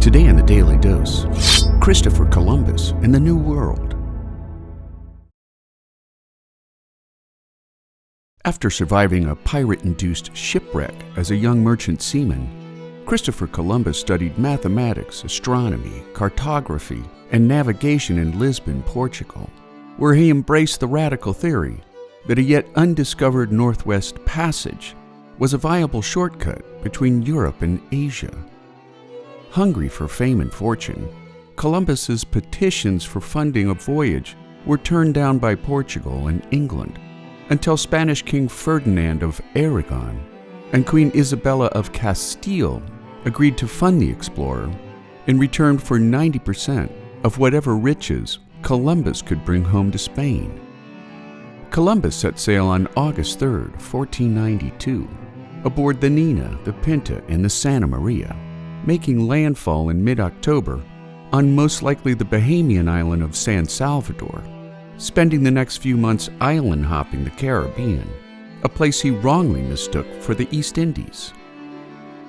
Today in the Daily Dose, Christopher Columbus and the New World. After surviving a pirate-induced shipwreck as a young merchant seaman, Christopher Columbus studied mathematics, astronomy, cartography, and navigation in Lisbon, Portugal, where he embraced the radical theory that a yet undiscovered Northwest Passage was a viable shortcut between Europe and Asia. Hungry for fame and fortune, Columbus's petitions for funding a voyage were turned down by Portugal and England until Spanish King Ferdinand of Aragon and Queen Isabella of Castile agreed to fund the explorer in return for 90% of whatever riches Columbus could bring home to Spain. Columbus set sail on August 3, 1492, aboard the Niña, the Pinta, and the Santa Maria, making landfall in mid-October on most likely the Bahamian island of San Salvador, spending the next few months island-hopping the Caribbean, a place he wrongly mistook for the East Indies.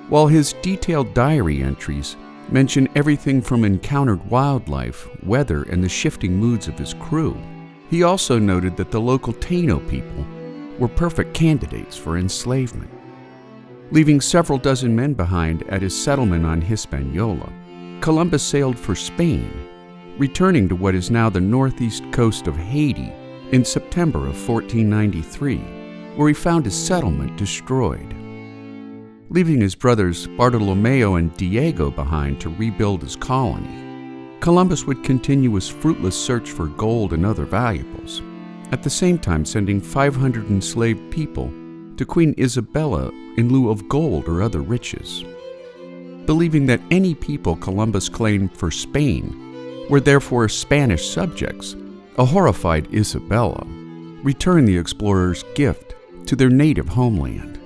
While his detailed diary entries mention everything from encountered wildlife, weather, and the shifting moods of his crew, he also noted that the local Taino people were perfect candidates for enslavement. Leaving several dozen men behind at his settlement on Hispaniola, Columbus sailed for Spain, returning to what is now the northeast coast of Haiti in September of 1493, where he found his settlement destroyed. Leaving his brothers Bartolomeo and Diego behind to rebuild his colony, Columbus would continue his fruitless search for gold and other valuables, at the same time sending 500 enslaved people to Queen Isabella in lieu of gold or other riches. Believing that any people Columbus claimed for Spain were therefore Spanish subjects, a horrified Isabella returned the explorers' gift to their native homeland.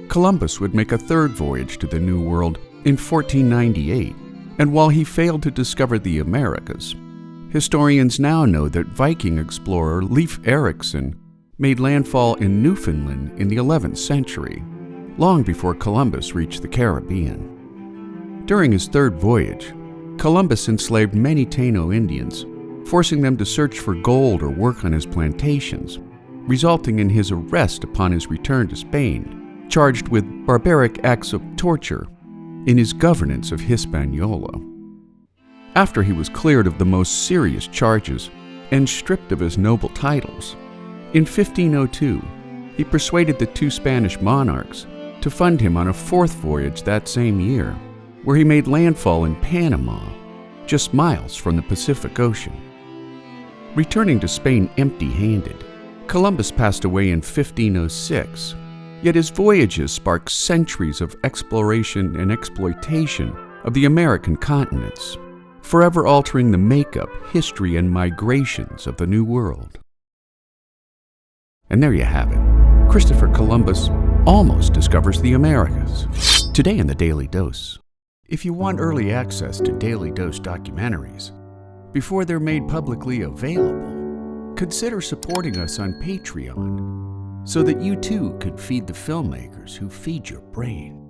Columbus would make a third voyage to the New World in 1498, and while he failed to discover the Americas, historians now know that Viking explorer Leif Erikson made landfall in Newfoundland in the 11th century, long before Columbus reached the Caribbean. During his third voyage, Columbus enslaved many Taino Indians, forcing them to search for gold or work on his plantations, resulting in his arrest upon his return to Spain, charged with barbaric acts of torture in his governance of Hispaniola. After he was cleared of the most serious charges and stripped of his noble titles, in 1502, he persuaded the two Spanish monarchs to fund him on a fourth voyage that same year, where he made landfall in Panama, just miles from the Pacific Ocean. Returning to Spain empty-handed, Columbus passed away in 1506, yet his voyages sparked centuries of exploration and exploitation of the American continents, forever altering the makeup, history, and migrations of the New World. And there you have it. Christopher Columbus almost discovers the Americas. Today in the Daily Dose. If you want early access to Daily Dose documentaries before they're made publicly available, consider supporting us on Patreon so that you too could feed the filmmakers who feed your brain.